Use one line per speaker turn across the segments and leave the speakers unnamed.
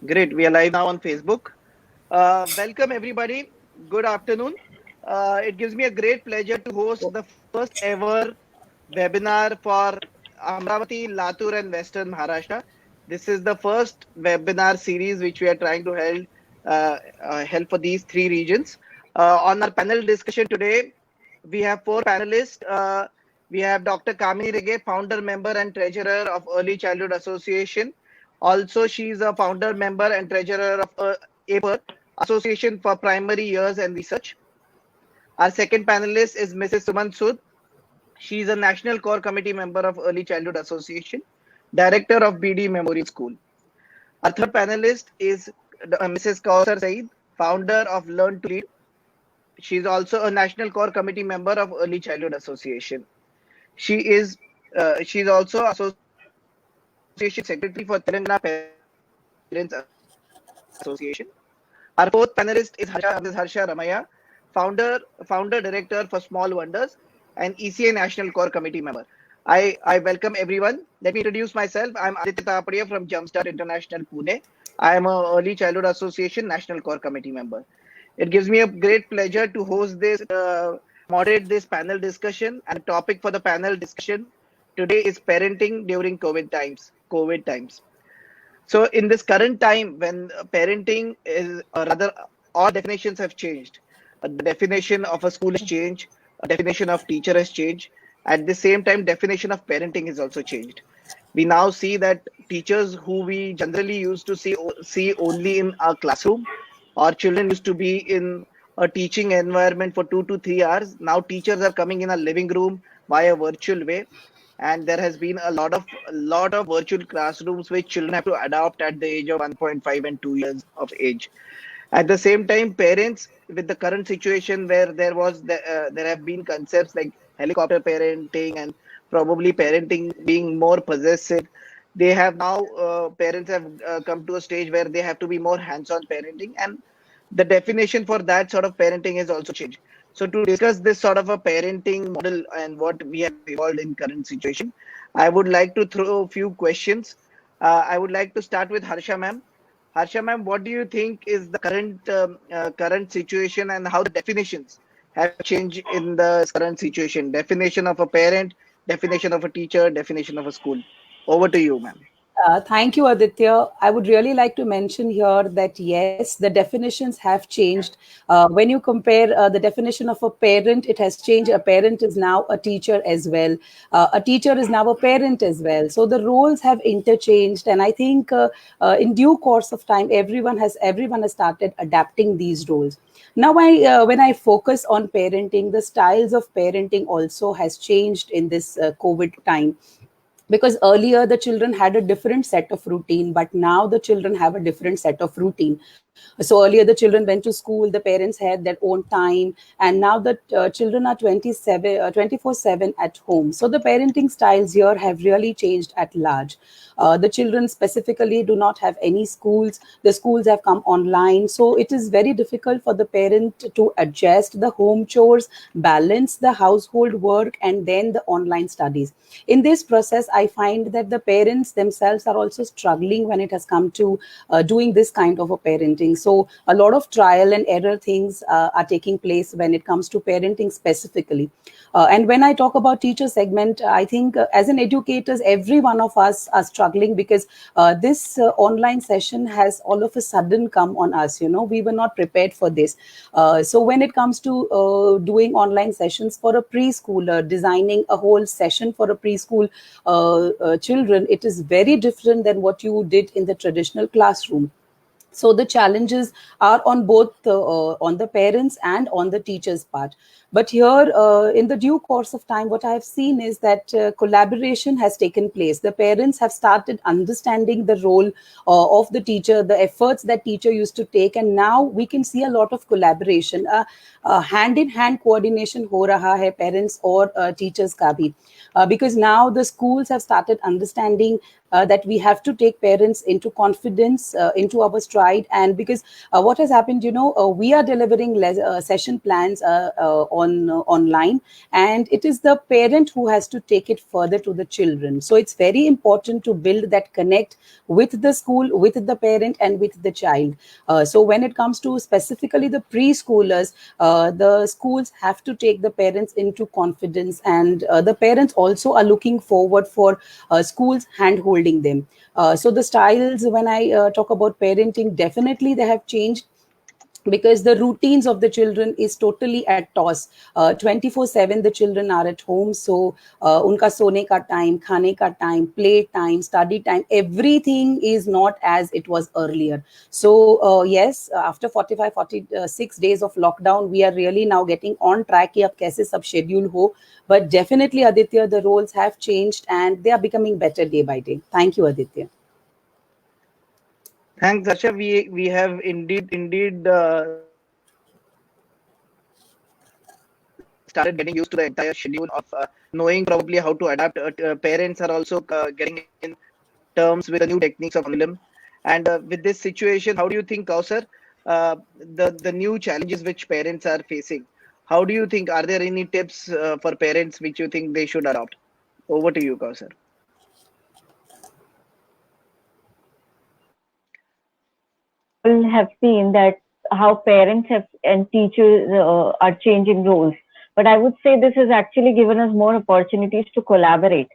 Great. We are live now on Facebook. Welcome, everybody. Good afternoon. It gives me a great pleasure to host the first ever webinar for Amravati, Latur, and Western Maharashtra. This is the first webinar series which we are trying to held for these three regions. On our panel discussion today, we have four panelists. We have Dr. Kamini Rege, founder, member, and treasurer of Early Childhood Association. Also, she is a founder, member, and treasurer of APER, Association for Primary Years and Research. Our second panelist is Mrs. Suman Sood. She is a National Core Committee member of Early Childhood Association, Director of BD Memorial School. Our third panelist is Mrs. Kausar Saeed, founder of Learn to Lead. She is also a National Core Committee member of Early Childhood Association. She is also Association Secretary for Telangana Parents Association. Our fourth panelist is Mrs. Harsha Ramaya, founder director for Small Wonders and ECA National Core Committee member. I welcome everyone. Let me introduce myself. I'm Aditya Tapadia from Jumpstart International Pune. I am a Early Childhood Association National Core Committee member. It gives me a great pleasure to host moderate this panel discussion. And the topic for the panel discussion today is parenting during COVID times. So in this current time when parenting is, or rather, all definitions have changed. The definition of a school has changed. A definition of teacher has changed. At the same time, definition of parenting has also changed. We now see that teachers who we generally used to see only in our classroom, or children used to be in a teaching environment for 2 to 3 hours. Now teachers are coming in a living room via virtual way, and there has been a lot of virtual classrooms which children have to adopt at the age of 1.5 and 2 years of age. At the same time, parents, with the current situation where there have been concepts like helicopter parenting and probably parenting being more possessive, they have now parents have come to a stage where they have to be more hands-on parenting, and the definition for that sort of parenting has also changed. So to discuss this sort of a parenting model and what we have evolved in current situation, I would like to throw a few questions. I would like to start with Harsha ma'am. Harsha ma'am, what do you think is the current situation and how the definitions have changed in the current situation? Definition of a parent, definition of a teacher, definition of a school. Over to you, ma'am.
Thank you, Aditya. I would really like to mention here that yes, the definitions have changed. When you compare the definition of a parent, it has changed. A parent is now a teacher as well. A teacher is now a parent as well. So the roles have interchanged, and I think in due course of time, everyone has started adapting these roles. Now, when I focus on parenting, the styles of parenting also has changed in this COVID time, because earlier the children had a different set of routine, but now the children have a different set of routine. So earlier the children went to school, the parents had their own time, and now the children are 24/7 at home. So the parenting styles here have really changed at large. The children specifically do not have any schools. The schools have come online, so it is very difficult for the parent to adjust the home chores, balance the household work, and then the online studies. In this process, I find that the parents themselves are also struggling when it has come to doing this kind of a parenting. So a lot of trial and error things are taking place when it comes to parenting specifically. And when I talk about teacher segment, I think as an educators, every one of us are struggling, because this online session has all of a sudden come on us. We were not prepared for this. So when it comes to doing online sessions for a preschooler, designing a whole session for a preschool children, it is very different than what you did in the traditional classroom. So the challenges are on both on the parents and on the teachers part. But here in the due course of time, what I have seen is that collaboration has taken place. The parents have started understanding the role of the teacher, the efforts that teacher used to take, and now we can see a lot of collaboration, hand in hand coordination ho raha hai parents or teachers ka bhi. Because now the schools have started understanding that we have to take parents into confidence, into our stride. And because what has happened, we are delivering session plans online, and it is the parent who has to take it further to the children. So it's very important to build that connect with the school, with the parent, and with the child. So when it comes to specifically the preschoolers, the schools have to take the parents into confidence, and the parents also are looking forward for schools hand holding them. So the styles, when I talk about parenting, definitely they have changed, because the routines of the children is totally at toss. 24/7 the children are at home, so unka sone ka time, khane ka time, play time, study time, everything is not as it was earlier. So yes, after 46 days of lockdown, we are really now getting on track ki ab kaise sab schedule ho. But definitely, Aditya, the roles have changed and they are becoming better day by day. Thank you, Aditya.
Thanks, Harsha. We have indeed started getting used to the entire schedule of knowing probably how to adapt. Parents are also getting in terms with the new techniques of film. And with this situation, how do you think, Kausar, the new challenges which parents are facing? How do you think? Are there any tips for parents which you think they should adopt? Over to you, Kausar.
Have seen that how parents have and teachers are changing roles. But I would say this has actually given us more opportunities to collaborate.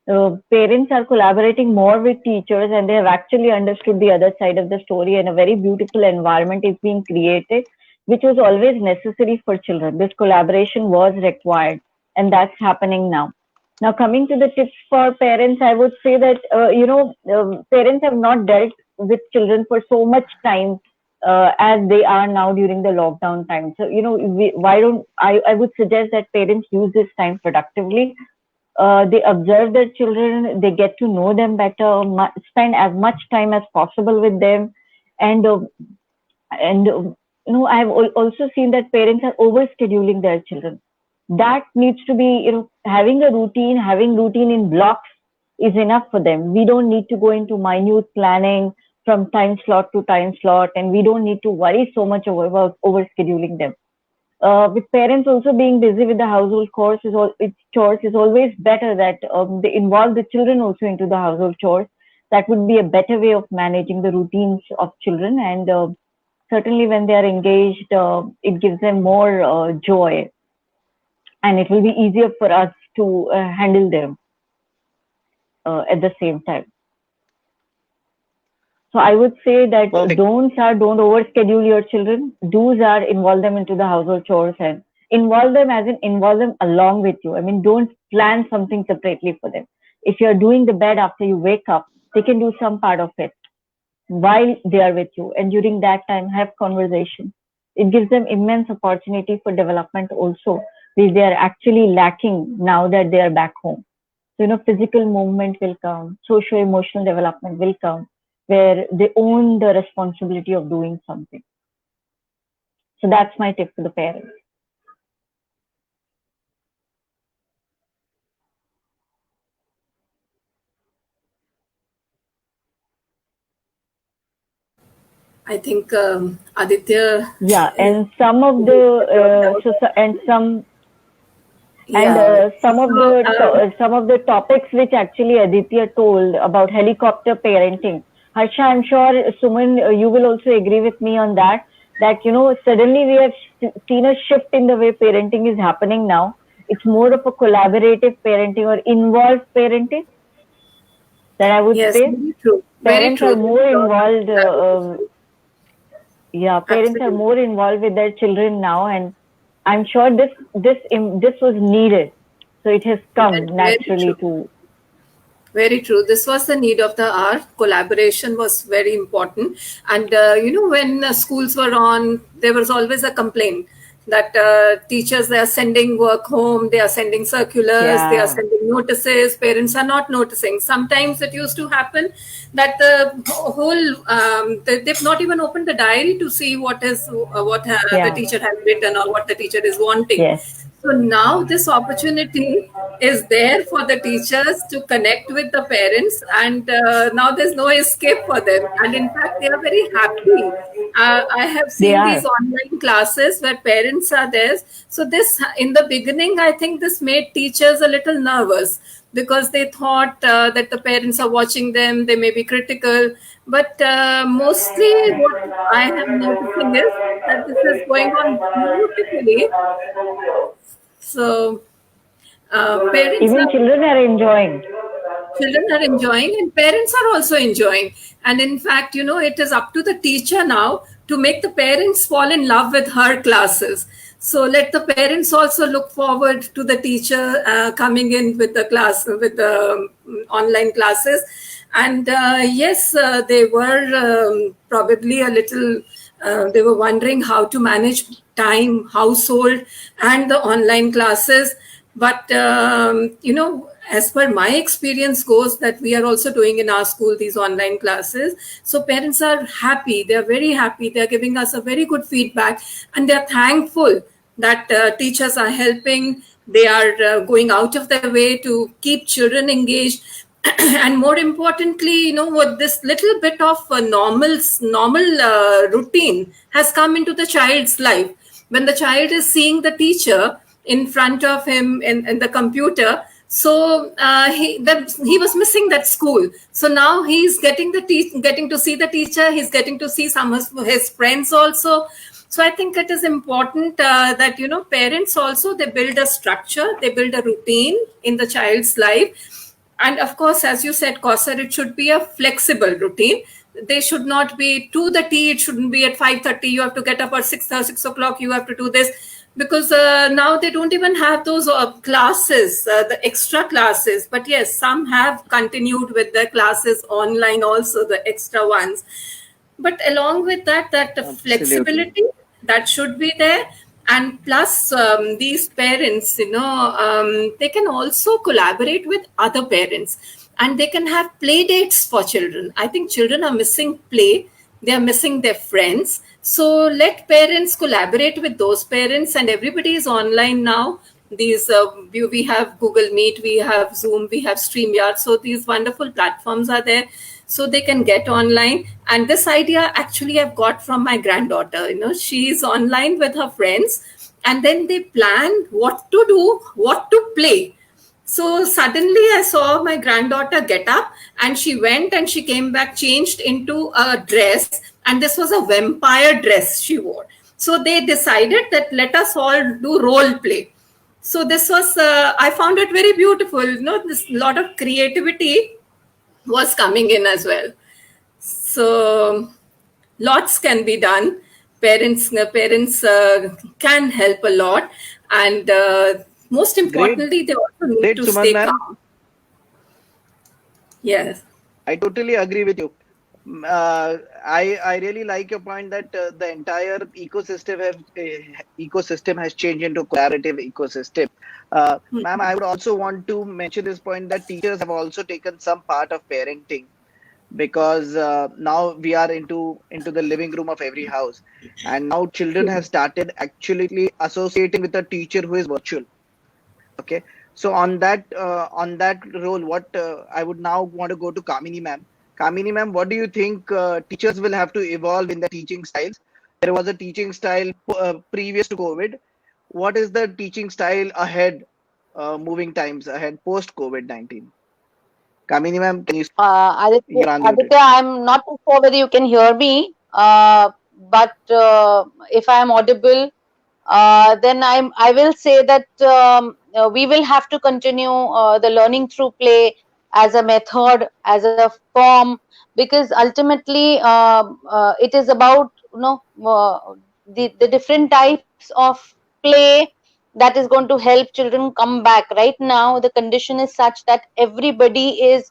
Parents are collaborating more with teachers, and they have actually understood the other side of the story, and a very beautiful environment is being created, which was always necessary for children. This collaboration was required, and that's happening now. Now, coming to the tips for parents, I would say that, parents have not dealt with children for so much time as they are now during the lockdown time. So, why don't I would suggest that parents use this time productively. They observe their children, they get to know them better, spend as much time as possible with them, and I've also seen that parents are overscheduling their children. That needs to be, having routine in blocks is enough for them. We don't need to go into minute planning from time slot to time slot, and we don't need to worry so much about overscheduling them. With parents also being busy with the household chores is always better that they involve the children also into the household chores. That would be a better way of managing the routines of children, and certainly when they are engaged, it gives them more joy, and it will be easier for us to handle them at the same time. So I would say that don'ts are don't overschedule your children. Do's are involve them into the household chores, and involve them as in involve them along with you. I mean, don't plan something separately for them. If you're doing the bed after you wake up, they can do some part of it while they are with you. And during that time, have conversation. It gives them immense opportunity for development also, which they are actually lacking now that they are back home. So, physical movement will come, socio-emotional development will come, where they own the responsibility of doing something. So that's my tip to the parents.
I think Aditya.
Yeah, and some of the some of the topics which actually Aditya told about helicopter parenting. Harsha, I'm sure Suman, you will also agree with me on that. That suddenly we have seen a shift in the way parenting is happening now. It's more of a collaborative parenting or involved parenting. That I would say.
Very true.
Parents are more involved. Parents are more involved with their children now, and I'm sure this was needed. So it has come naturally to.
Very true. This was the need of the hour. Collaboration was very important. And, when schools were on, there was always a complaint that teachers, they are sending work home, they are sending circulars, they are sending notices, parents are not noticing. Sometimes it used to happen that the whole, they've not even opened the diary to see what the teacher has written or what the teacher is wanting.
Yes.
So now this opportunity is there for the teachers to connect with the parents, and now there's no escape for them. And in fact, they are very happy. I have
They
seen
are.
these online classes where parents are there. So this, in the beginning, I think this made teachers a little nervous because they thought that the parents are watching them, they may be critical. But mostly, what I am noticing is that this is going on beautifully. So parents
Even
are
children are enjoying.
children are enjoying and parents are also enjoying. And in fact, it is up to the teacher now to make the parents fall in love with her classes. So let the parents also look forward to the teacher coming in with the class, with the online classes. And yes, they were probably a little, they were wondering how to manage time, household, and the online classes. But as per my experience goes, that we are also doing in our school these online classes, so parents are happy, they are very happy, they are giving us a very good feedback, and they are thankful that teachers are helping, they are going out of their way to keep children engaged. And more importantly, what this little bit of a normal routine has come into the child's life. When the child is seeing the teacher in front of him in the computer, so he was missing that school. So now he's getting getting to see the teacher, he's getting to see some of his friends also. So I think it is important that parents also, they build a structure, they build a routine in the child's life. And of course, as you said, Kausar, it should be a flexible routine. They should not be to the T. It shouldn't be at 5:30. You have to get up at 6 o'clock. You have to do this, because now they don't even have those classes, the extra classes. But yes, some have continued with their classes online also, the extra ones. But along with that flexibility that should be there. And plus, these parents, they can also collaborate with other parents, and they can have play dates for children. I think children are missing play, they are missing their friends. So let parents collaborate with those parents, and everybody is online now. These we have Google Meet, we have Zoom, we have StreamYard. So these wonderful platforms are there, so they can get online. And this idea actually I've got from my granddaughter. She's online with her friends, and then they plan what to do, what to play. So suddenly I saw my granddaughter get up, and she went and she came back changed into a dress, and this was a vampire dress she wore. So they decided that let us all do role play. So this was, I found it very beautiful. This lot of creativity was coming in as well. So lots can be done. Parents can help a lot, and most importantly, they also need
Great,
to
Suman
stay
ma'am.
calm. Yes.
I totally agree with you. I really like your point that the entire ecosystem has changed into collaborative ecosystem. Ma'am, I would also want to mention this point that teachers have also taken some part of parenting, because now we are into the living room of every house, and now children have started actually associating with a teacher who is virtual. Okay, so on that role, what I would now want to go to Kamini ma'am. Kamini ma'am, what do you think teachers will have to evolve in the teaching styles? There was a teaching style previous to COVID. What is the teaching style ahead, moving times ahead post COVID-19? Kamini ma'am, can you?
Aditya,
You're unmuted.
I'm not too sure whether you can hear me, but if I am audible, then I will say that we will have to continue the learning through play as a method, as a form, because ultimately it is about the different types of play that is going to help children come back. Right now, the condition is such that everybody is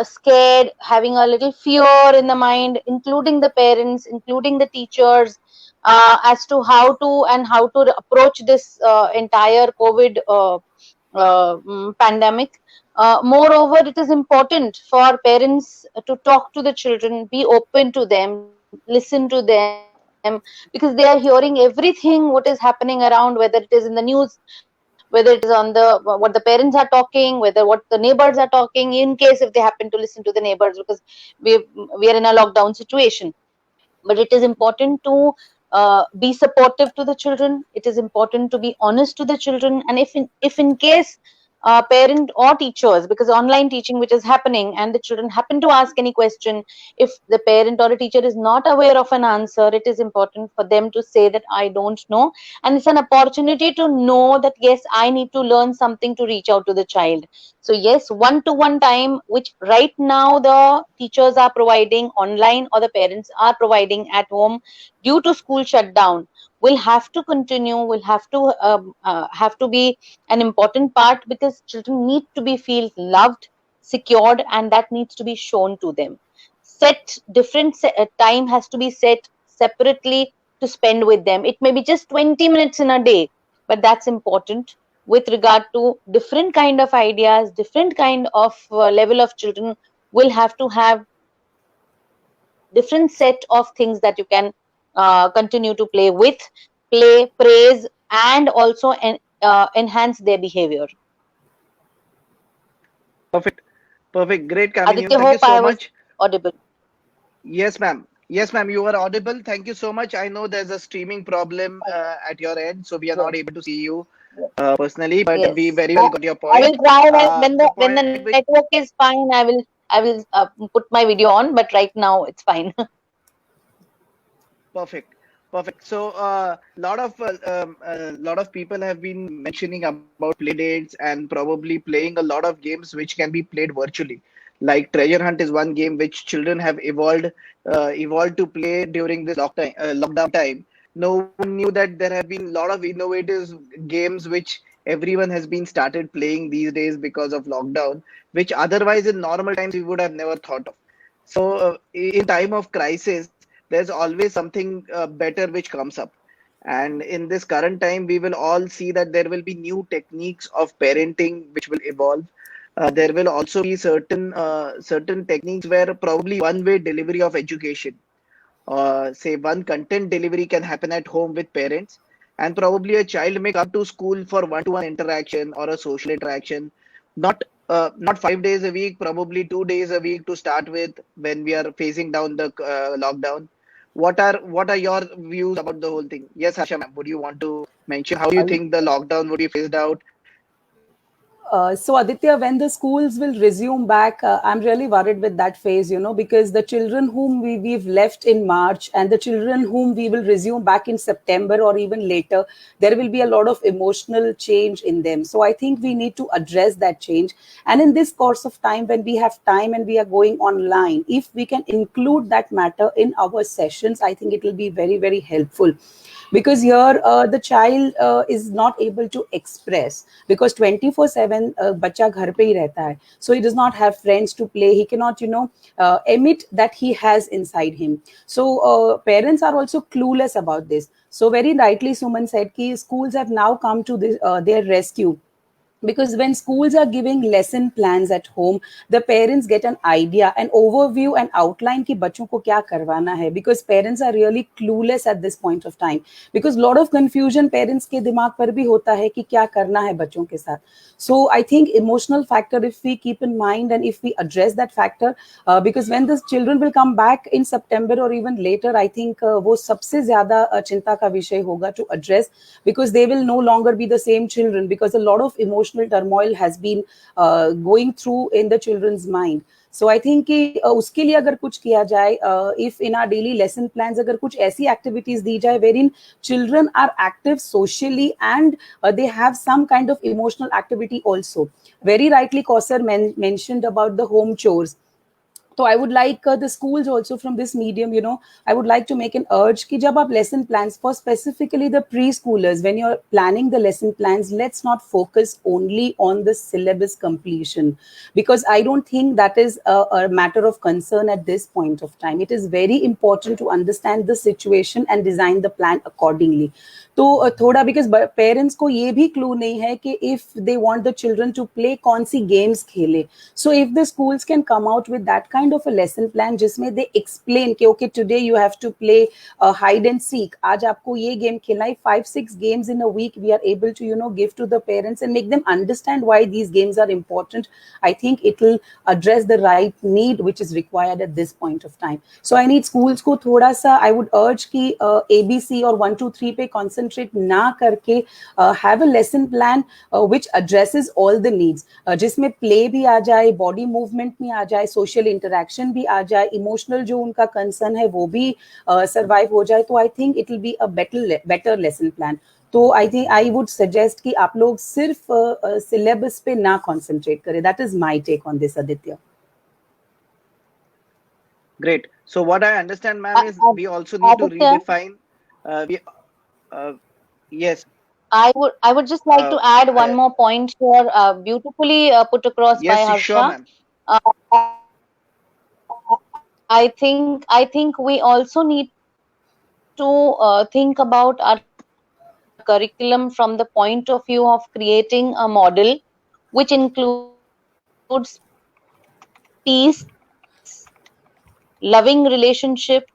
scared, having a little fear in the mind, including the parents, including the teachers, as to how to approach this entire COVID pandemic. Moreover, it is important for parents to talk to the children, be open to them, listen to them, because they are hearing everything what is happening around, whether it is in the news, whether it is on the what the parents are talking, whether what the neighbors are talking, in case if they happen to listen to the neighbors, because we are in a lockdown situation. But it is important to be supportive to the children. It is important to be honest to the children. And if in case parent or teachers, because online teaching which is happening, and the children happen to ask any question, if the parent or a teacher is not aware of an answer, it is important for them to say that I don't know. And it's an opportunity to know that yes, I need to learn something to reach out to the child. So yes, one-to-one time, which right now the teachers are providing online or the parents are providing at home due to school shutdown, will have to continue, will have to be an important part, because children need to be feel loved, secured, and that needs to be shown to them. Set different time has to be set separately to spend with them. It may be just 20 minutes in a day, but that's important with regard to different kind of ideas, different kind of level of children will have to have different set of things that you can continue to play with, play, praise, and also enhance their behavior.
Perfect. Perfect. Great, Kamini.
Aditya,
Thank you
hope
so
I was
much.
audible.
Yes, ma'am. Yes, ma'am. You are audible. Thank you so much. I know there's a streaming problem at your end, so we are not
Yes.
able to see you personally, but
Yes.
we very well got your
I will
point.
try when
The
the
point which
network is fine. I will put my video on, but right now it's fine.
perfect. Perfect. So, lot of people have been mentioning about play dates and probably playing a lot of games which can be played virtually. Like Treasure Hunt is one game which children have evolved to play during this lockdown time. No one knew that there have been a lot of innovative games which everyone has been started playing these days because of lockdown, which otherwise in normal times we would have never thought of. So, in time of crisis, there's always something better which comes up. And in this current time, we will all see that there will be new techniques of parenting which will evolve. There will also be certain techniques where probably one-way delivery of education, say one content delivery can happen at home with parents, and probably a child may come to school for one-to-one interaction or a social interaction, not 5 days a week, probably 2 days a week to start with when we are facing down the lockdown. What are your views about the whole thing? Yes, Harsha ma'am, would you want to mention how you think the lockdown would be phased out?
So Aditya, when the schools will resume back, I'm really worried with that phase, because the children whom we've left in March and the children whom we will resume back in September or even later, there will be a lot of emotional change in them. So I think we need to address that change. And in this course of time, when we have time and we are going online, if we can include that matter in our sessions, I think it will be very, very helpful. Because here the child is not able to express, because 24/7 बच्चा घर पे ही रहता है, so he does not have friends to play, he cannot emit that he has inside him. So parents are also clueless about this. So very rightly Suman said ki schools have now come to their rescue, because when schools are giving lesson plans at home, the parents get an idea, an overview and outline ki bachon ko kya karwana hai, because parents are really clueless at this point of time, because lot of confusion parents ke dimag par bhi hota hai ki kya karna hai bachon ke sath. So I think emotional factor, if we keep in mind and if we address that factor, because when the children will come back in September or even later, I think wo sabse zyada chinta ka vishay hoga to address, because they will no longer be the same children, because a lot of emotional turmoil has been going through in the children's mind. So I think कि उसके लिए अगर कुछ किया जाए, if in our daily lesson plans अगर कुछ ऐसी activities दी जाए wherein children are active socially and they have some kind of emotional activity also. Very rightly Kausar mentioned about the home chores. So I would like the schools also from this medium, I would like to make an urge ki jab aap lesson plans for specifically the preschoolers, when you're planning the lesson plans, let's not focus only on the syllabus completion, because I don't think that is a matter of concern at this point of time. It is very important to understand the situation and design the plan accordingly. तो थोड़ा, because parents को ये भी clue नहीं है कि if they want the children to play कौन सी games खेले. So if the schools can come out with that kind kind of a lesson plan जिसमें they explain कि okay today you have to play hide and seek, आज आपको ये game खेलना है, 5-6 games in a week we are able to give to the parents and make them understand why these games are important. I think it will address the right need which is required at this point of time. So I need schools को थोड़ा सा I would urge कि ABC और 1 2 3 पे concentrate ना करके have a lesson plan which addresses all the needs, जिसमें play भी आ जाए, body movement भी आ जाए, social interaction भी आ जाए, emotional जो उनका concern है वो भी survive हो जाए. तो I think it will be a better lesson plan. तो I think I would suggest कि आप लोग सिर्फ syllabus पे ना concentrate करें. That is my take on this, Aditya.
Great. So what I understand, ma'am, is we also need to
Aditya?
redefine. Yes.
I would just like to add one more point here, beautifully put across by
Yes,
Harsha.
sure, ma'am.
I think we also need to think about our curriculum from the point of view of creating a model which includes peace, loving relationship,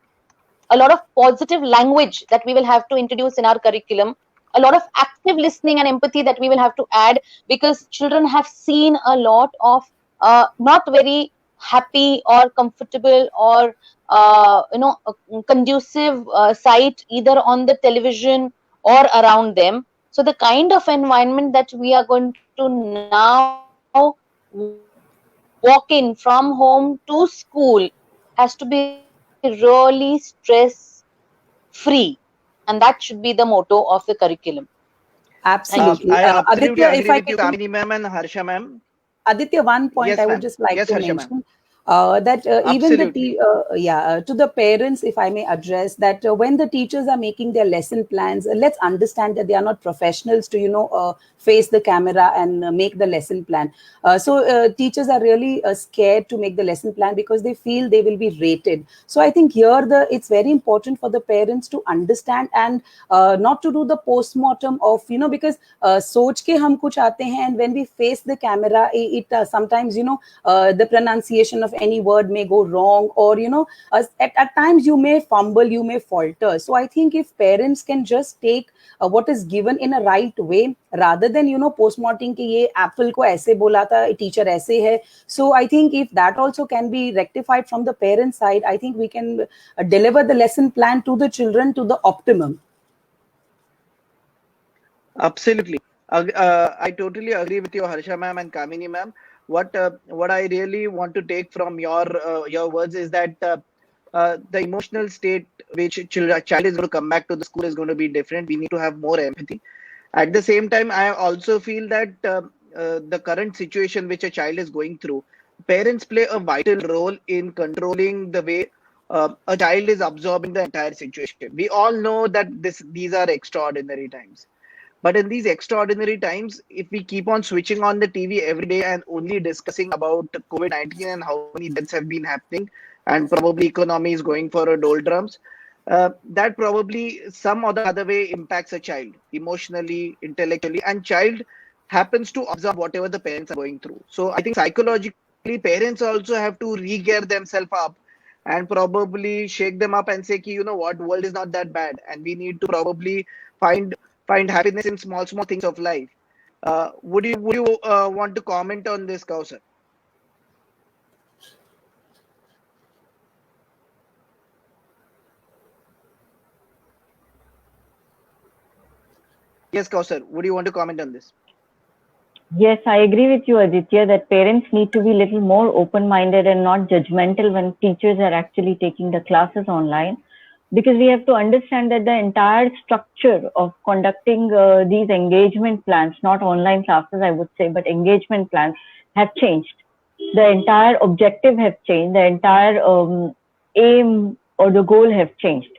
a lot of positive language that we will have to introduce in our curriculum, a lot of active listening and empathy that we will have to add, because children have seen a lot of not very happy or comfortable or conducive sight either on the television or around them. So the kind of environment that we are going to now walk in from home to school has to be really stress free, and that should be the motto of the curriculum.
Absolutely.
I absolutely
Aditya,
agree
if I
with you,
can,
Kamini ma'am and Harsha ma'am.
Aditya, one point
Yes,
I would
ma'am.
just like
Yes,
to
Harsha,
mention. That even
Absolutely.
to the parents, if I may address that, when the teachers are making their lesson plans, let's understand that they are not professionals to face the camera and make the lesson plan. So teachers are really scared to make the lesson plan because they feel they will be rated. So I think here it's very important for the parents to understand and not to do the postmortem of because सोच के हम कुछ आते हैं, and when we face the camera, it sometimes the pronunciation of any word may go wrong, or at times you may fumble, you may falter. So I think if parents can just take what is given in a right way rather than postmortem कि ये apple को ऐसे बोला था, teacher ऐसे है. So I think if that also can be rectified from the parent side, I think we can deliver the lesson plan to the children to the optimum.
Absolutely. I totally agree with you, Harsha ma'am and Kamini ma'am. What I really want to take from your words is that the emotional state which child is going to come back to the school is going to be different. We need to have more empathy. At the same time, I also feel that the current situation which a child is going through, parents play a vital role in controlling the way a child is absorbing the entire situation. We all know that these are extraordinary times. But in these extraordinary times, if we keep on switching on the TV every day and only discussing about COVID-19 and how many deaths have been happening, and probably economy is going for a doldrums, that probably some or the other way impacts a child emotionally, intellectually, and child happens to observe whatever the parents are going through. So I think psychologically, parents also have to re-gear themselves up and probably shake them up and say, you know what, world is not that bad, and we need to probably find happiness in small things of life. Would you want to comment on this, Kausar? Yes, Kausar, would you want to comment on this?
Yes, I agree with you, Aditya, that parents need to be a little more open-minded and not judgmental when teachers are actually taking the classes online. Because we have to understand that the entire structure of conducting these engagement plans, not online classes, I would say, but engagement plans have changed. The entire objective have changed. The entire aim or the goal have changed.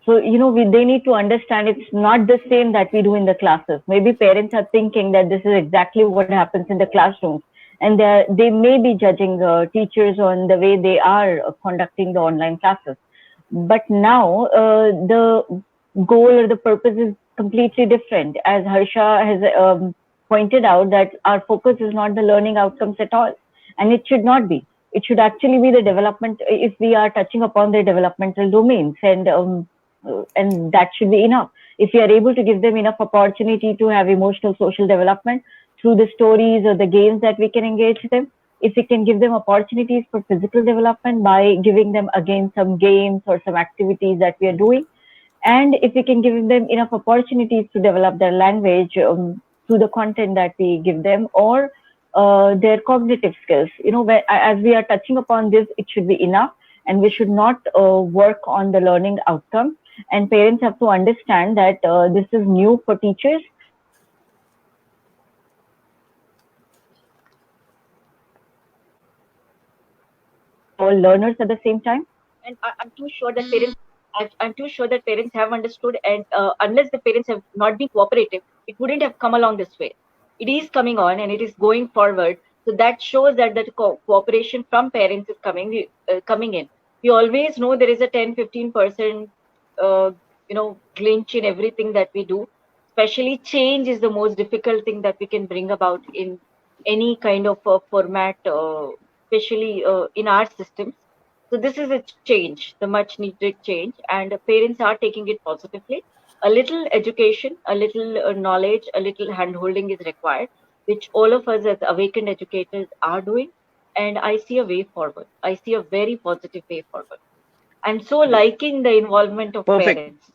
So, they need to understand it's not the same that we do in the classes. Maybe parents are thinking that this is exactly what happens in the classrooms. And they may be judging teachers on the way they are conducting the online classes. But now the goal or the purpose is completely different. As Harsha has pointed out, that our focus is not the learning outcomes at all. And it should not be. It should actually be the development, if we are touching upon their developmental domains, and that should be enough. If we are able to give them enough opportunity to have emotional social development through the stories or the games that we can engage them, if we can give them opportunities for physical development by giving them again some games or some activities that we are doing, and if we can give them enough opportunities to develop their language through the content that we give them, or their cognitive skills, as we are touching upon this, it should be enough, and we should not work on the learning outcome. And parents have to understand that this is new for teachers. All learners at the same time, and I'm too sure that parents have understood, and unless the parents have not been cooperative, it wouldn't have come along this way. It is coming on and it is going forward. So that shows that the cooperation from parents is coming in. We always know there is a 10-15% glitch in everything that we do. Especially change is the most difficult thing that we can bring about in any kind of format, especially in our systems. So this is a change, the much needed change, and parents are taking it positively. A little education, a little knowledge, a little hand-holding is required, which all of us as awakened educators are doing. And I see a way forward. I see a very positive way forward. I'm so liking the involvement of parents.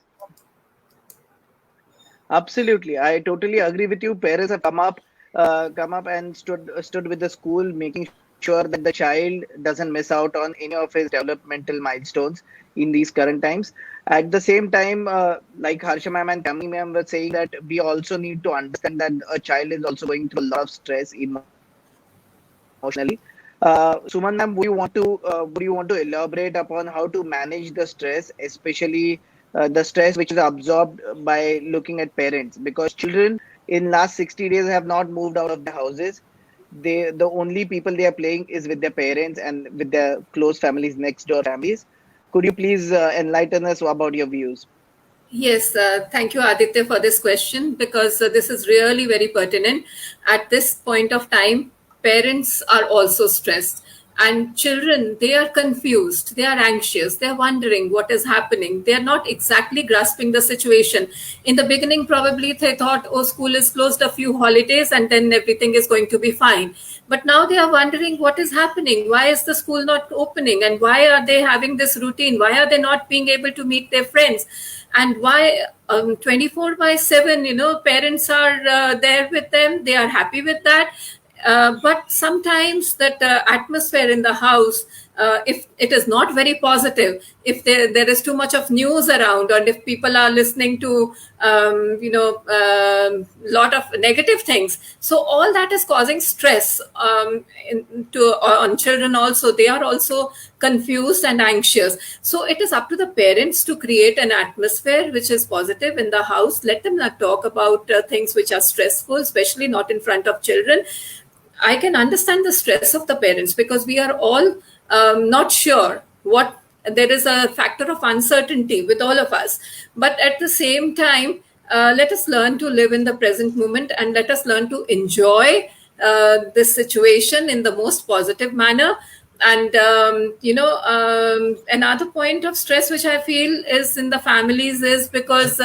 Absolutely, I totally agree with you. Parents have come up and stood with the school, making sure that the child doesn't miss out on any of his developmental milestones in these current times. At the same time, like Harsha ma'am and Kamini ma'am were saying, that we also need to understand that a child is also going through a lot of stress emotionally. Suman ma'am, would you want to elaborate upon how to manage the stress, especially the stress which is absorbed by looking at parents? Because children in last 60 days have not moved out of their houses. The only people they are playing is with their parents and with their close families, next door families. Could you please enlighten us about your views?
Yes, thank you, Aditya, for this question, because this is really very pertinent. At this point of time, parents are also stressed, and children, they are confused, they are anxious, they're wondering what is happening. They're not exactly grasping the situation. In the beginning, probably they thought, oh, school is closed, a few holidays, and then everything is going to be fine. But now they are wondering what is happening. Why is the school not opening? And why are they having this routine? Why are they not being able to meet their friends? And why 24/7, parents are there with them. They are happy with that. But sometimes that atmosphere in the house, if it is not very positive, if there is too much of news around, and if people are listening to lot of negative things, so all that is causing stress on children also. They are also confused and anxious. So it is up to the parents to create an atmosphere which is positive in the house. Let them not talk about things which are stressful, especially not in front of children. I can understand the stress of the parents, because we are all not sure there is a factor of uncertainty with all of us. But at the same time, let us learn to live in the present moment, and let us learn to enjoy this situation in the most positive manner. And, another point of stress which I feel is in the families is because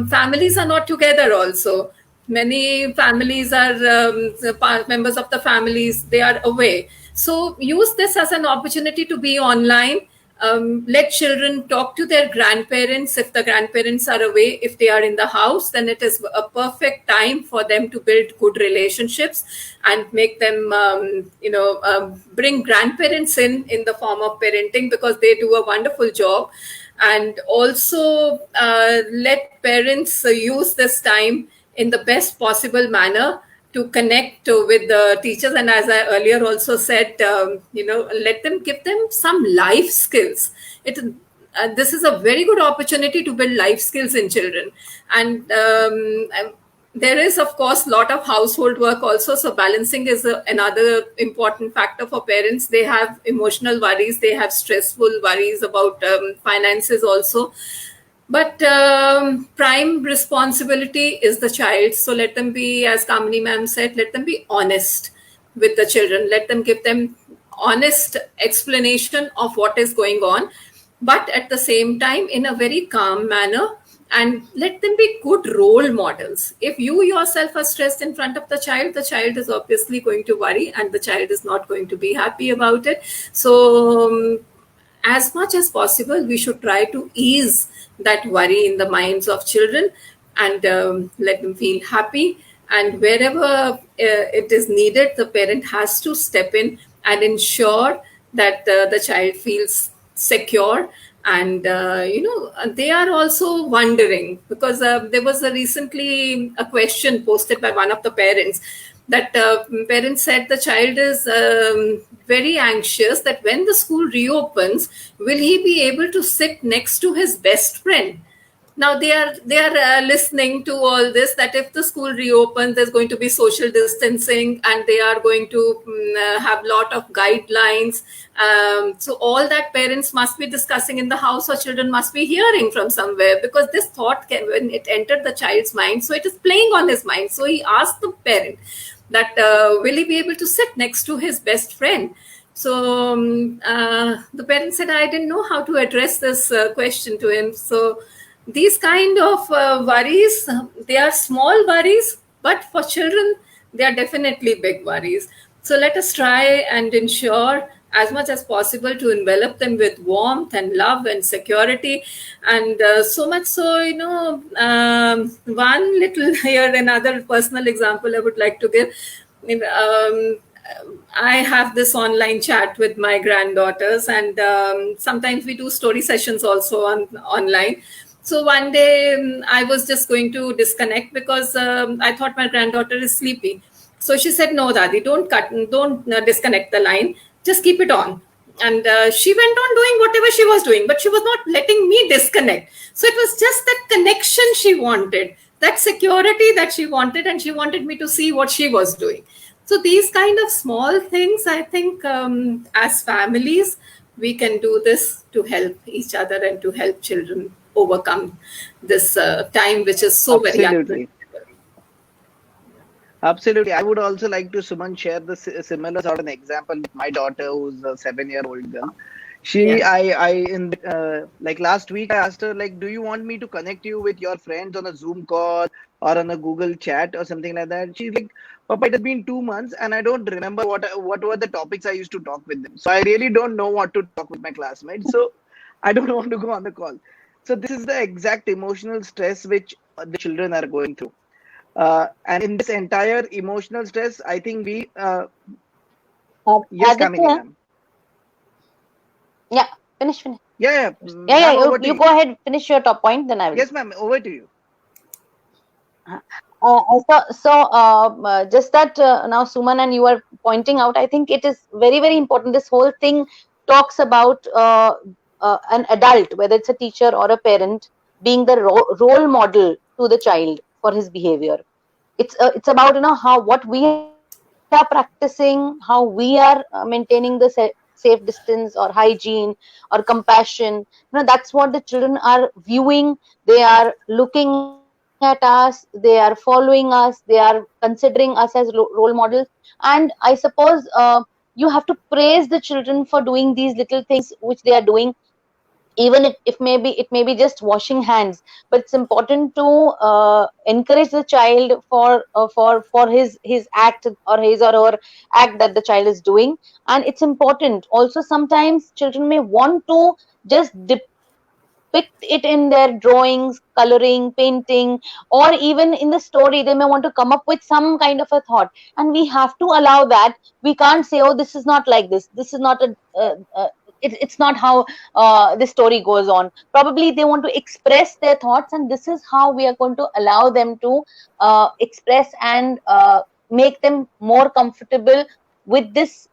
families are not together also. Many families are members of the families, they are away. So use this as an opportunity to be online. Let children talk to their grandparents if the grandparents are away. If they are in the house, then it is a perfect time for them to build good relationships and make them, bring grandparents in the form of parenting, because they do a wonderful job. And also let parents use this time in the best possible manner to connect with the teachers. And as I earlier also said, let them give them some life skills. This is a very good opportunity to build life skills in children. And there is, of course, a lot of household work also. So balancing is another important factor for parents. They have emotional worries. They have stressful worries about finances also. But prime responsibility is the child. So let them be, as Kamini ma'am said, let them be honest with the children. Let them give them honest explanation of what is going on, but at the same time in a very calm manner, and let them be good role models. If you yourself are stressed in front of the child is obviously going to worry, and the child is not going to be happy about it. So as much as possible, we should try to ease that worry in the minds of children, and let them feel happy. And wherever it is needed, the parent has to step in and ensure that the child feels secure. And they are also wondering, because there was recently a question posted by one of the parents, that parents said the child is very anxious that when the school reopens, will he be able to sit next to his best friend. Now they are listening to all this, that if the school reopens, there's going to be social distancing, and they are going to have lot of guidelines. So all that parents must be discussing in the house, or children must be hearing from somewhere, because this thought when it entered the child's mind, so it is playing on his mind. So he asked the parent that will he be able to sit next to his best friend. So the parent said, I didn't know how to address this question to him. So these kind of worries, they are small worries, but for children, they are definitely big worries. So let us try and ensure as much as possible to envelop them with warmth and love and security. And so much so, one little here, another personal example I would like to give. I have this online chat with my granddaughters, and sometimes we do story sessions also online. So one day I was just going to disconnect because I thought my granddaughter is sleepy. So she said, "No, Dadi, don't disconnect the line. Just keep it on." And she went on doing whatever she was doing, but she was not letting me disconnect. So it was just that connection she wanted, that security that she wanted, and she wanted me to see what she was doing. So these kind of small things, I think, as families, we can do this to help each other and to help children overcome this time, which is so very unpredictable.
Absolutely. I would also like to, Suman, share the similar sort of an example with my daughter, who's a 7-year-old girl. Like last week, I asked her, like, do you want me to connect you with your friends on a Zoom call or on a Google chat or something like that? She's like, Papa, it has been 2 months and I don't remember what were the topics I used to talk with them. So I really don't know what to talk with my classmates. So I don't want to go on the call. So this is the exact emotional stress which the children are going through. And in this entire emotional stress, I think we... yes, Kamini, ma'am.
Yeah, finish.
Yeah.
You go ahead, finish your top point, then I will.
Yes, ma'am, over to you.
Just that now Suman and you are pointing out, I think it is very, very important. This whole thing talks about an adult, whether it's a teacher or a parent, being the role model to the child for his behavior. It's about what we are practicing, how we are maintaining the safe distance or hygiene or compassion. That's what the children are viewing. They are looking at us, they are following us, they are considering us as role models. And I suppose you have to praise the children for doing these little things which they are doing, even if it may be just washing hands. But it's important to encourage the child for his act or his or her act that the child is doing. And it's important also, sometimes children may want to just depict it in their drawings, coloring, painting, or even in the story they may want to come up with some kind of a thought, and we have to allow that. We can't say, oh, this is not like this is not it's not how this story goes on. Probably they want to express their thoughts, and this is how we are going to allow them to express and make them more comfortable with this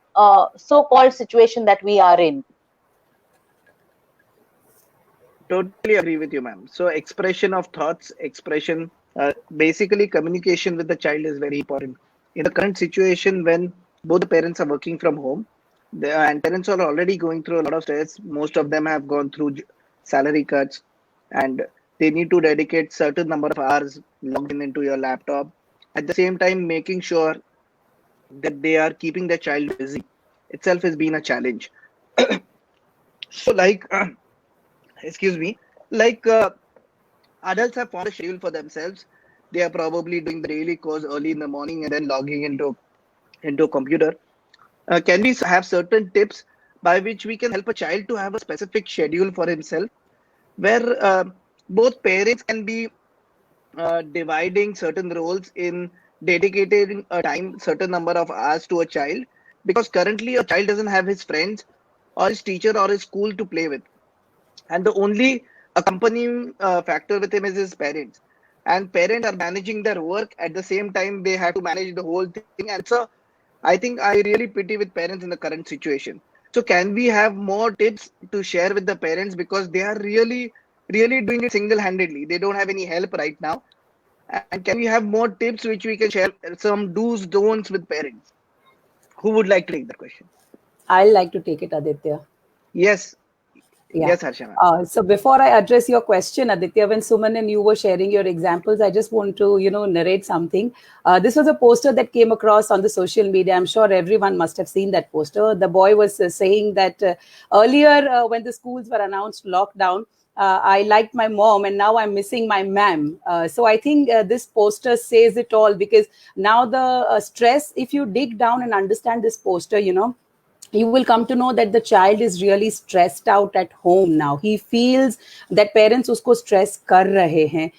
so-called situation that we are in.
Totally agree with you, ma'am. So expression of thoughts, basically communication with the child is very important. In the current situation when both the parents are working from home, and parents are already going through a lot of stress. Most of them have gone through salary cuts, and they need to dedicate certain number of hours logged into your laptop. At the same time, making sure that they are keeping the child busy itself has been a challenge. So, like, excuse me, like adults have formed a schedule for themselves. They are probably doing the daily course early in the morning and then logging into a computer. Can we have certain tips by which we can help a child to have a specific schedule for himself, where both parents can be dividing certain roles in dedicating a time, certain number of hours to a child, because currently a child doesn't have his friends or his teacher or his school to play with, and the only accompanying factor with him is his parents. And parents are managing their work at the same time they have to manage the whole thing, and so I think I really pity with parents in the current situation. So can we have more tips to share with the parents, because they are really doing it single-handedly. They don't have any help right now. And can we have more tips which we can share, some do's, don'ts with parents? Who would like to take that question?
I'd like to take it, Aditya.
Yes.
Yeah.
Yes, Harsha ma'am.
So before I address your question, Aditya, when Suman and you were sharing your examples, I just want to, narrate something. This was a poster that came across on the social media. I'm sure everyone must have seen that poster. The boy was saying that earlier when the schools were announced lockdown, I liked my mom and now I'm missing my ma'am. So I think this poster says it all, because now the stress, if you dig down and understand this poster, you will come to know that the child is really stressed out at home now. He feels that parents usko stress kar rahe hain.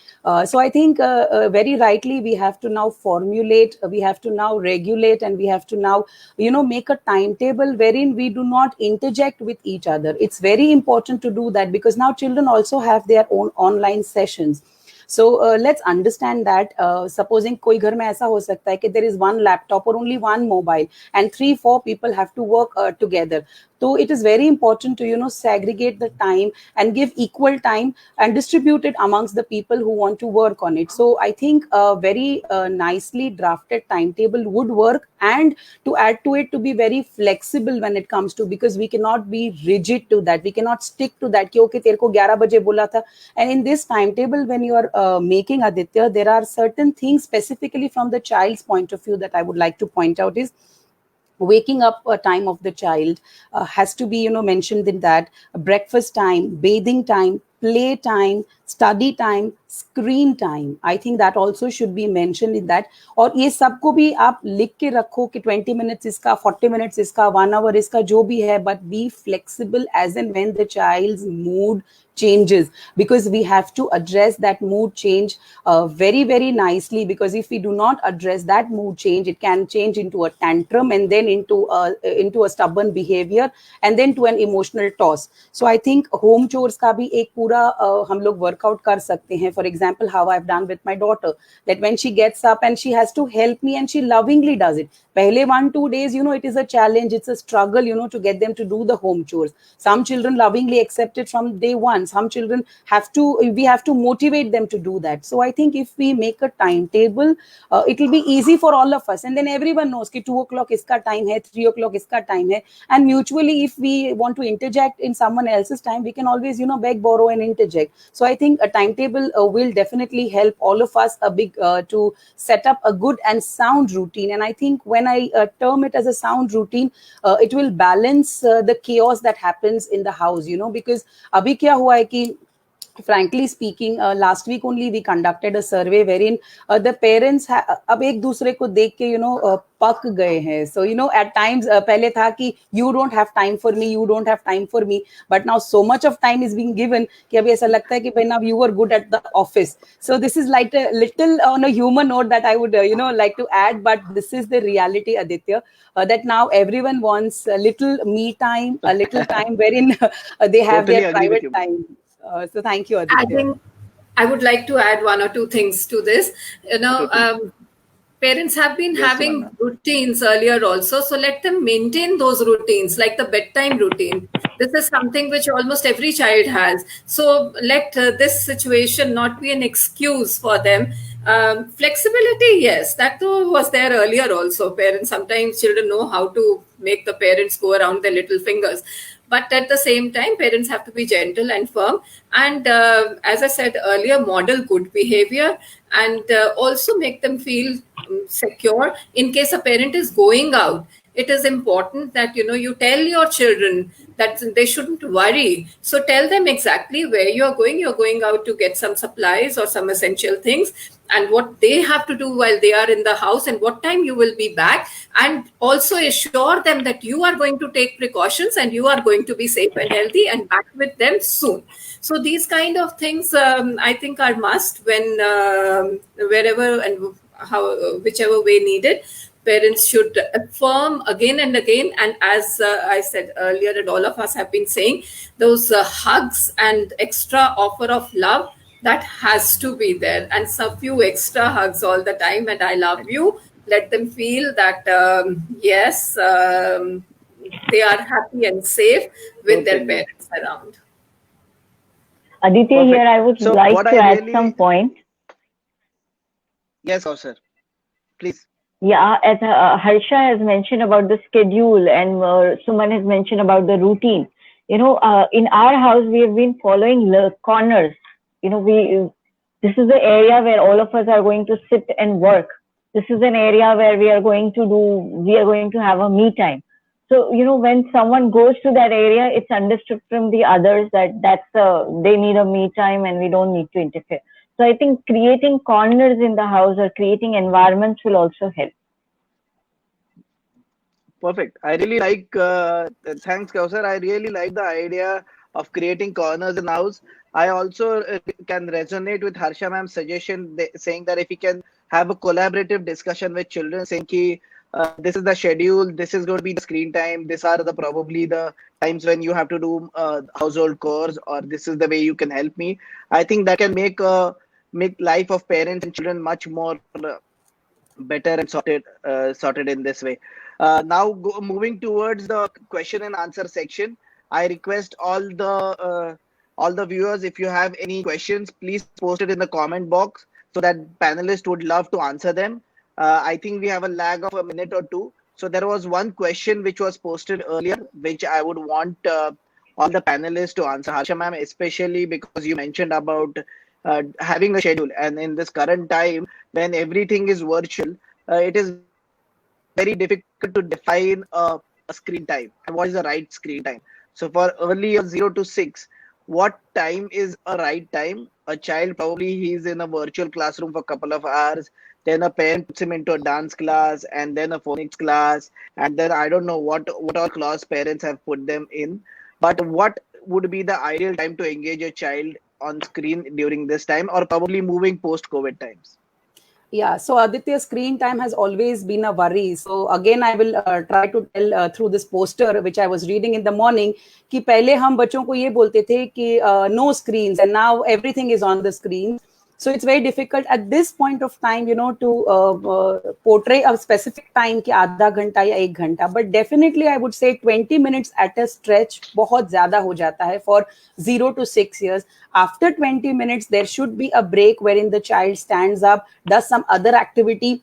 So I think very rightly we have to now formulate, we have to now regulate, and we have to now, make a timetable wherein we do not interject with each other. It's very important to do that, because now children also have their own online sessions. So let's understand that supposing koi ghar mein aisa ho sakta hai ki there is one laptop or only one mobile and 3-4 people have to work together. So it is very important to, segregate the time and give equal time and distribute it amongst the people who want to work on it. So I think a very nicely drafted timetable would work, and to add to it, to be very flexible when it comes to, because we cannot be rigid to that. We cannot stick to that. Ki, okay, tere ko 11 baje bola tha. And in this timetable, when you are making, Aditya, there are certain things specifically from the child's point of view that I would like to point out is, waking up time of the child has to be mentioned in that. Breakfast time, bathing time, play time, study time, screen time, I think that also should be mentioned in that. और ये सबको भी आप लिख के रखो कि 20 minutes इसका, 40 minutes इसका, 1 hour इसका, जो भी है, but be flexible as and when the child's mood changes, because we have to address that mood change very, very nicely, because if we do not address that mood change, it can change into a tantrum and then into a stubborn behavior and then to an emotional toss. So I think home chores का भी एक पूरा हम लोग workout कर सकते हैं. For example, how I've done with my daughter, that when she gets up and she has to help me and she lovingly does it. पहले 1-2 days, it is a challenge, it's a struggle, to get them to do the home chores. Some children lovingly accept it from day one. Some children we have to motivate them to do that. So I think if we make a timetable, it will be easy for all of us. And then everyone knows that 2 o'clock iska time hai, 3 o'clock iska time hai. And mutually, if we want to interject in someone else's time, we can always, beg, borrow and interject. So I think a timetable will definitely help all of us to set up a good and sound routine. And I think when I term it as a sound routine, it will balance the chaos that happens in the house, because abhi kya hua hai ki, frankly speaking, last week only we conducted a survey wherein the parents ab ek dusre ko dekh ke पक गए हैं. So at times पहले था कि you don't have time for me, but now so much of time is being given कि अभी ऐसा लगता है कि now you were good at the office. So this is like a little on a human note that I would like to add, but this is the reality, Aditya, that now everyone wants a little me time, a little time wherein they have
Totally
their
agree with
private
you.
time. So thank you, Aditya.
I would like to add 1 or 2 things to this. Parents have been having routines earlier also, so let them maintain those routines, like the bedtime routine. This is something which almost every child has. So let this situation not be an excuse for them. Flexibility, yes, that was there earlier also. Parents, sometimes children know how to make the parents go around their little fingers. But at the same time, parents have to be gentle and firm. And as I said earlier, model good behavior and also make them feel secure. In case a parent is going out, it is important that you tell your children that they shouldn't worry. So tell them exactly where you're going. You're going out to get some supplies or some essential things, and what they have to do while they are in the house, and what time you will be back, and also assure them that you are going to take precautions and you are going to be safe and healthy and back with them soon. So these kind of things, I think, are must when wherever and how whichever way needed. Parents should affirm again and again, and as I said earlier, and all of us have been saying, those hugs and extra offer of love, that has to be there, and some few extra hugs all the time, and I love you. Let them feel that yes, they are happy and safe with their
Okay.
parents around.
Aditya,
Perfect.
here I would
So
like
what
to
I
add
really
some point.
Yes, sir. Please.
Yeah, as Harsha has mentioned about the schedule, and Suman has mentioned about the routine. In our house, we have been following corners. This is the area where all of us are going to sit and work. This is an area where we are going to have a me time. So, when someone goes to that area, it's understood from the others that they need a me time and we don't need to interfere. So I think creating corners in the house or creating environments will also help.
Perfect. I really like, thanks, Kausar. I really like the idea of creating corners in the house. I also can resonate with Harsha ma'am's suggestion, saying that if we can have a collaborative discussion with children, saying ki, this is the schedule, this is going to be the screen time, these are the probably the times when you have to do household chores, or this is the way you can help me. I think that can make life of parents and children much more better and sorted in this way. Now moving towards the question and answer section, I request all the viewers, if you have any questions, please post it in the comment box so that panelists would love to answer them. I think we have a lag of a minute or two. So there was one question which was posted earlier, which I would want all the panelists to answer. Harsha ma'am, especially because you mentioned about having a schedule, and in this current time when everything is virtual, it is very difficult to define a screen time and what is the right screen time. So for early 0 to 6, what time is a right time? A child, probably he's in a virtual classroom for a couple of hours, then a parent puts him into a dance class and then a phonics class, and then I don't know what all class parents have put them in. But what would be the ideal time to engage a child on screen during this time, or probably moving post COVID times?
Yeah, so Aditya, screen time has always been a worry. So again, I will try to tell through this poster which I was reading in the morning कि पहले हम बच्चों को ये बोलते थे कि no screens, and now everything is on the screen. So it's very difficult at this point of time, to portray a specific time कि आधा घंटा या 1 घंटा. But definitely, I would say 20 minutes at a stretch बहुत ज़्यादा हो जाता है for 0 to 6 years. After 20 minutes, there should be a break wherein the child stands up, does some other activity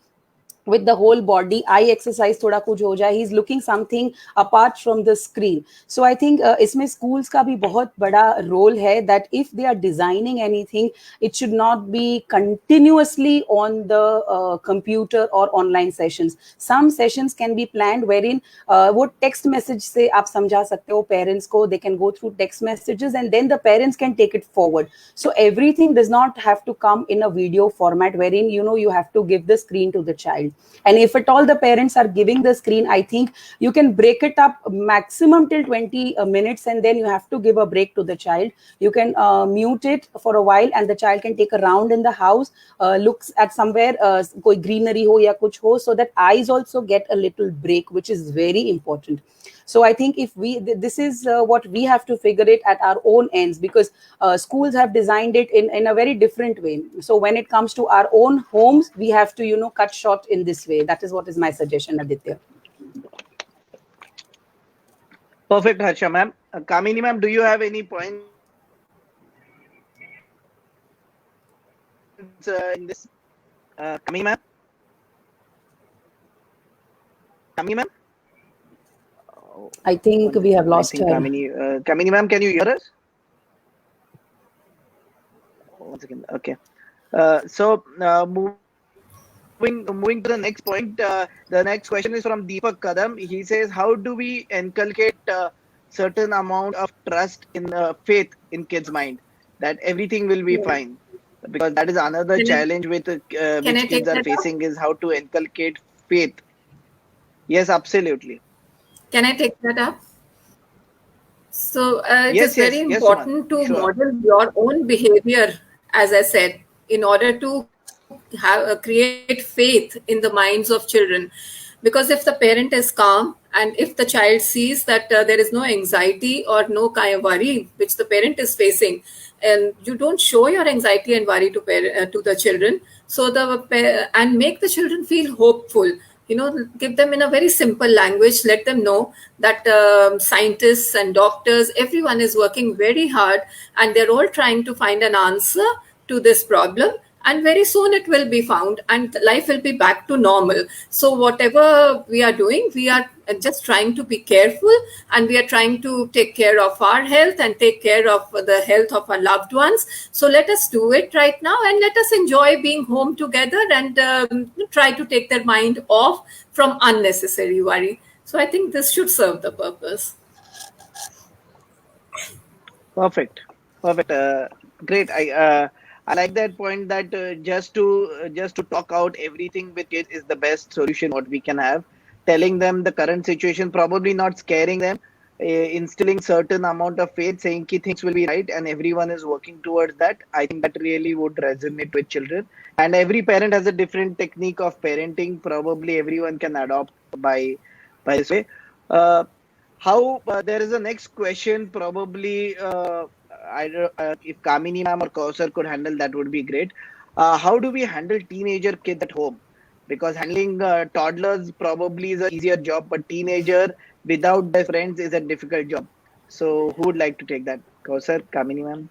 with the whole body, eye exercise thoda kuch ho jaye, he's looking something apart from the screen. So I think isme schools ka bhi bahut bada role hai that if they are designing anything, it should not be continuously on the computer or online sessions. Some sessions can be planned wherein wo text message se aap samjha sakte ho parents ko, they can go through text messages and then the parents can take it forward. So everything does not have to come in a video format wherein you have to give the screen to the child. And if at all the parents are giving the screen, I think you can break it up maximum till 20 minutes, and then you have to give a break to the child. You can mute it for a while and the child can take a round in the house, looks at somewhere koi greenery ho ya kuch ho, so that eyes also get a little break, which is very important. So I think if this is what we have to figure it at our own ends, because schools have designed it in a very different way. So when it comes to our own homes, we have to cut short in this way. That is what is my suggestion, Aditya.
Perfect, Harsha ma'am. Kamini ma'am, do you have any points in this? Kamini ma'am? Kamini ma'am?
I think we have lost her.
Kamini ma'am, can you hear us? One second. Okay. So moving moving to the next point, the next question is from Deepak Kadam. He says, how do we inculcate certain amount of trust in faith in kids' mind that everything will be fine? Because that is another challenge with which kids are facing, is how to inculcate faith. Yes, absolutely.
Can I take that up? So it is very important to model your own behavior, as I said, in order to create faith in the minds of children. Because if the parent is calm and if the child sees that there is no anxiety or no kind of worry which the parent is facing, and you don't show your anxiety and worry to the children, so and make the children feel hopeful. Give them in a very simple language, let them know that scientists and doctors, everyone is working very hard and they're all trying to find an answer to this problem, and very soon it will be found and life will be back to normal. So whatever we are doing, we are just trying to be careful, and we are trying to take care of our health and take care of the health of our loved ones. So let us do it right now, and let us enjoy being home together, and try to take their mind off from unnecessary worry. So I think this should serve the purpose.
Perfect. Great. I like that point, that just to talk out everything with kids is the best solution what we can have. Telling them the current situation, probably not scaring them, instilling certain amount of faith, saying ki things will be right and everyone is working towards that. I think that really would resonate with children. And every parent has a different technique of parenting. Probably everyone can adopt by this way. There is a next question, probably if Kamini ma'am or Kausar could handle, that would be great. How do we handle teenager kids at home? Because handling toddlers probably is an easier job, but teenager without their friends is a difficult job. So who would like to take that? Kausar, Kamini ma'am?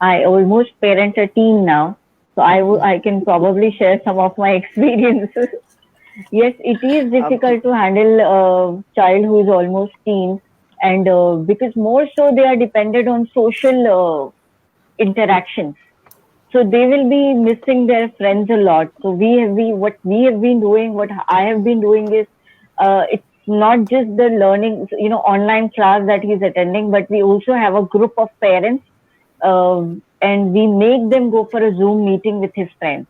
I almost parent a teen now, so I can probably share some of my experiences. Yes, it is difficult to handle a child who is almost teen, and because more so they are dependent on social interactions. So they will be missing their friends a lot. So what we have been doing, what I have been doing is, it's not just the learning, online class that he's attending, but we also have a group of parents, and we make them go for a Zoom meeting with his friends.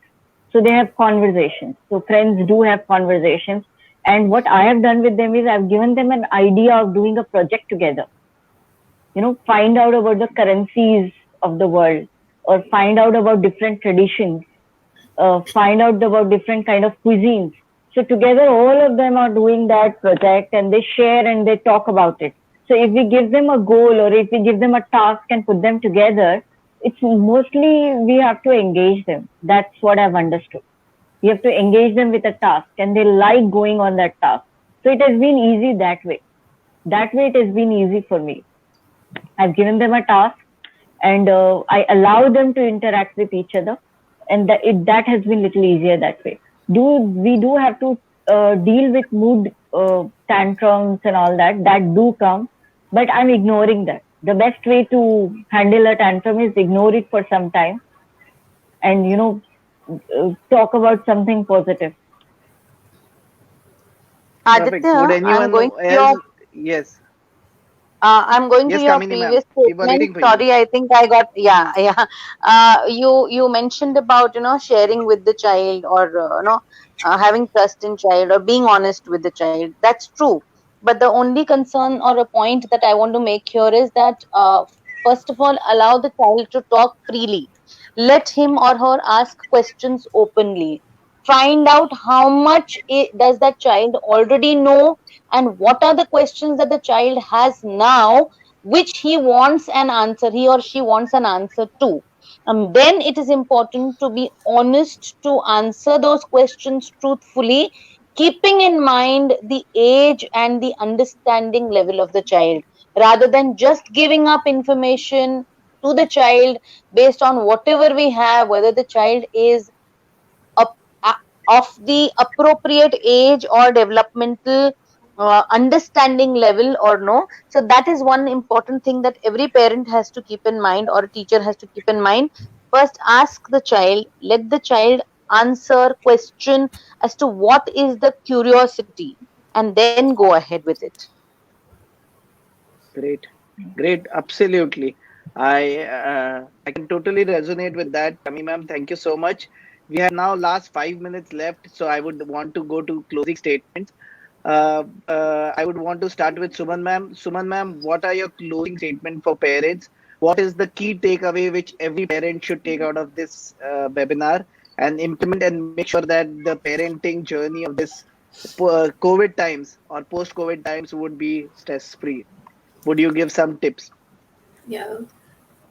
So they have conversations. So friends do have conversations. And what I have done with them is I've given them an idea of doing a project together. Find out about the currencies of the world, or find out about different traditions, find out about different kind of cuisines. So together, all of them are doing that project, and they share and they talk about it. So if we give them a goal, or if we give them a task and put them together, it's mostly we have to engage them. That's what I've understood. We have to engage them with a task, and they like going on that task. So it has been easy that way. That way it has been easy for me. I've given them a task, and I allow them to interact with each other, and that has been little easier that way. We do have to deal with mood tantrums and all that do come, but I'm ignoring that. The best way to handle a tantrum is ignore it for some time, and talk about something positive.
Aditya, I'm going to your...
Yes.
I'm going to your previous statement. Sorry, I think I got you mentioned about sharing with the child, or having trust in child, or being honest with the child. That's true. But the only concern or a point that I want to make here is that first of all, allow the child to talk freely. Let him or her ask questions openly. Find out how much does that child already know, and what are the questions that the child has now which he wants an answer, he or she wants an answer to. Then it is important to be honest to answer those questions truthfully, keeping in mind the age and the understanding level of the child, rather than just giving up information to the child based on whatever we have, whether the child is of the appropriate age or developmental understanding level or no. So that is one important thing that every parent has to keep in mind, or a teacher has to keep in mind. First, ask the child, let the child answer, question as to what is the curiosity, and then go ahead with it.
Great, great, absolutely. I can totally resonate with that, Kami ma'am. Thank you so much. We have now last 5 minutes left, so I would want to go to closing statements. I would want to start with Suman ma'am. Suman ma'am, what are your closing statement for parents? What is the key takeaway which every parent should take out of this webinar and implement and make sure that the parenting journey of this COVID times or post-COVID times would be stress-free? Would you give some tips?
Yeah.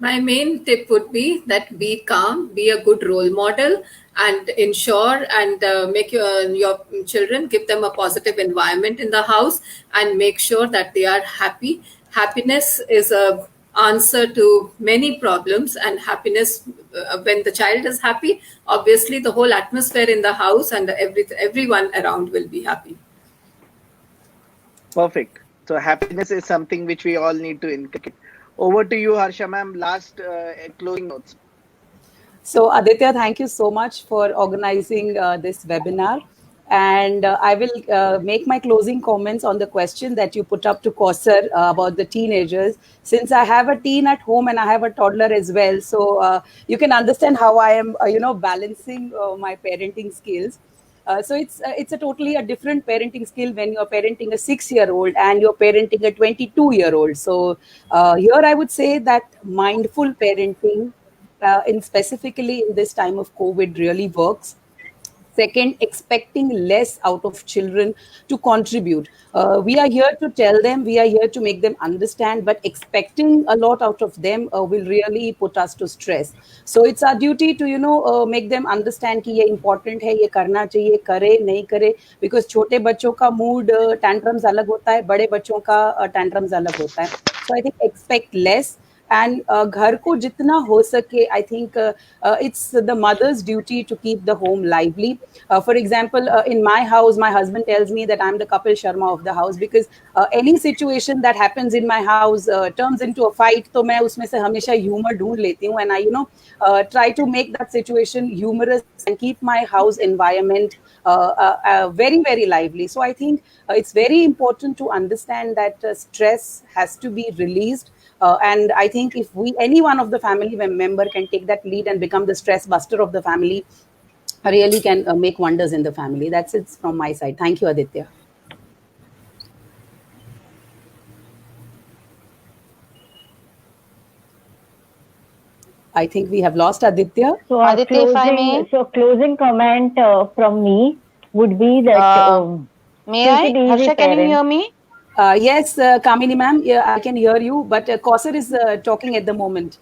My main tip would be that be calm, be a good role model, and ensure and make your children, give them a positive environment in the house, and make sure that they are happy. Happiness is a answer to many problems, and happiness, when the child is happy, obviously the whole atmosphere in the house and everyone around will be happy.
Perfect. So happiness is something which we all need to inculcate. Over to you, Harsha ma'am. Last closing notes.
So, Aditya, thank you so much for organizing this webinar. And I will make my closing comments on the question that you put up to Kausar about the teenagers. Since I have a teen at home and I have a toddler as well, so you can understand how I am, balancing my parenting skills. So it's a totally a different parenting skill when you're parenting a 6-year-old and you're parenting a 22-year-old. So here I would say that mindful parenting, in specifically in this time of COVID, really works. Second, expecting less out of children to contribute. We are here to tell them, we are here to make them understand, but expecting a lot out of them will really put us to stress. So it's our duty to, make them understand कि ये important है, ये करना चाहिए, करे नहीं करे, because छोटे बच्चों का mood tantrums अलग होता है, बड़े बच्चों का tantrums अलग होता है. So I think expect less. And घर को जितना हो सके, I think it's the mother's duty to keep the home lively. For example, in my house, my husband tells me that I'm the Kapil Sharma of the house, because any situation that happens in my house turns into a fight. तो मैं उसमें से हमेशा humor ढूंढ लेती हूँ, and I try to make that situation humorous and keep my house environment very, very lively. So I think it's very important to understand that stress has to be released. And I think if any one of the family member can take that lead and become the stress buster of the family, really can make wonders in the family. That's it from my side. Thank you, Aditya. I think we have lost Aditya.
So,
Aditya, if I may.
closing comment from me would be that
May I? Harsha, can you hear me?
Yes, Kamini ma'am, yeah, I can hear you, but Kausar is talking at the moment.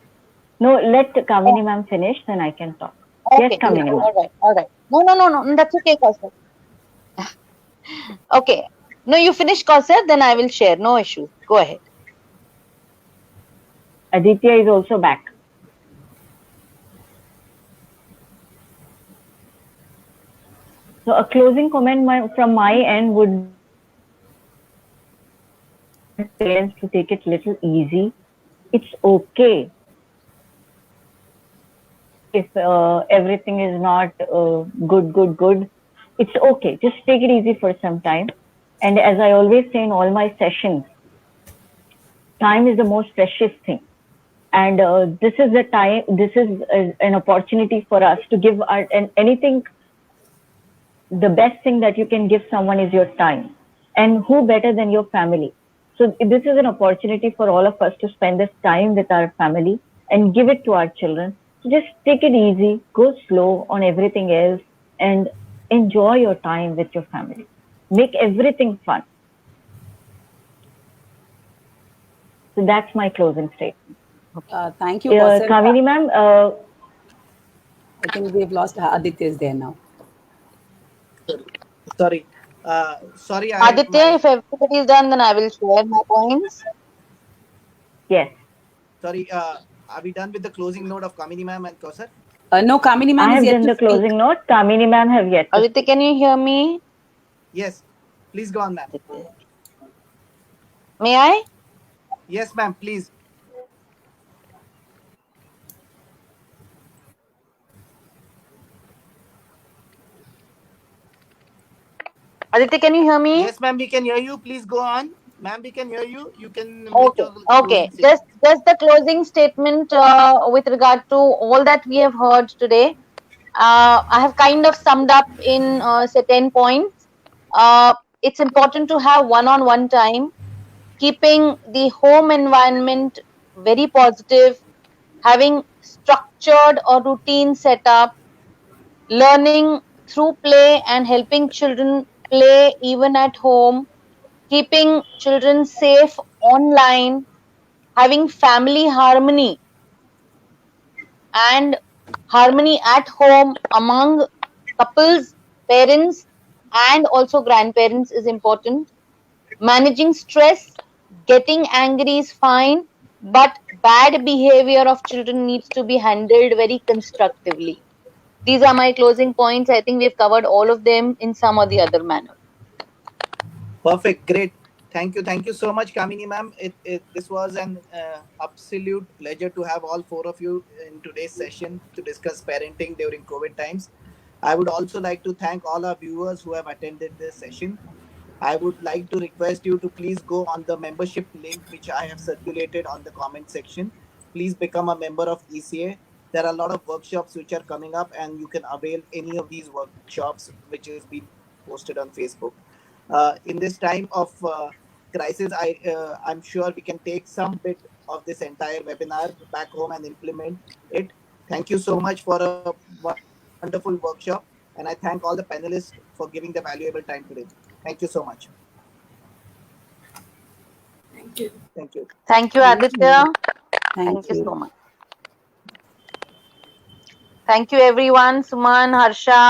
No, let Kamini ma'am finish, then I can talk.
Okay.
Yes, Kamini ma'am.
All right. No. That's okay, Kausar. Okay. No, you finish, Kausar, then I will share. No issue. Go ahead.
Aditya is also back. So a closing comment from my end would be parents to take it little easy. It's okay if everything is not good. It's okay. Just take it easy for some time. And as I always say in all my sessions, time is the most precious thing. And this is the time, this is an opportunity for us to give anything. The best thing that you can give someone is your time. And who better than your family? So this is an opportunity for all of us to spend this time with our family and give it to our children. So just take it easy, go slow on everything else, and enjoy your time with your family. Make everything fun. So that's my closing statement.
Thank you, Kausar.
Kamini ma'am.
I think we've lost Aditya is there now.
Sorry.
Aditya, if everybody is done, then I will share my points.
Yes.
Sorry. Are we done with the closing note of Kamini ma'am and Kausar?
No, Kamini ma'am
I have
is yet
done
to
the closing note. Kamini ma'am have yet.
Aditya, can you hear me?
Yes. Please go on, ma'am.
May I?
Yes, ma'am. Please.
Aditya, can you hear me?
Yes, ma'am, we can hear you. Please go on. Ma'am, we can hear you. You can make
Okay.
your
Okay.
closing
Just the closing statement with regard to all that we have heard today. I have kind of summed up in say 10 points. It's important to have one-on-one time, keeping the home environment very positive, having structured or routine setup, learning through play and helping children play even at home, keeping children safe online, having family harmony and harmony at home among couples, parents, and also grandparents is important. Managing stress, getting angry is fine, but bad behavior of children needs to be handled very constructively. These are my closing points. I think we've covered all of them in some or the other manner.
Perfect. Great. Thank you so much, Kamini ma'am. This was an absolute pleasure to have all four of you in today's session to discuss parenting during COVID times. I would also like to thank all our viewers who have attended this session. I would like to request you to please go on the membership link which I have circulated on the comment section. Please become a member of ECA. There are a lot of workshops which are coming up, and you can avail any of these workshops which is being posted on Facebook. In this time of crisis, I'm sure we can take some bit of this entire webinar back home and implement it. Thank you so much for a wonderful workshop, and I thank all the panelists for giving the valuable time today. Thank you so much.
Thank you.
Thank you.
Thank you,
Thank
Aditya.
you.
Thank you so much. Thank you, everyone. Suman, Harsha.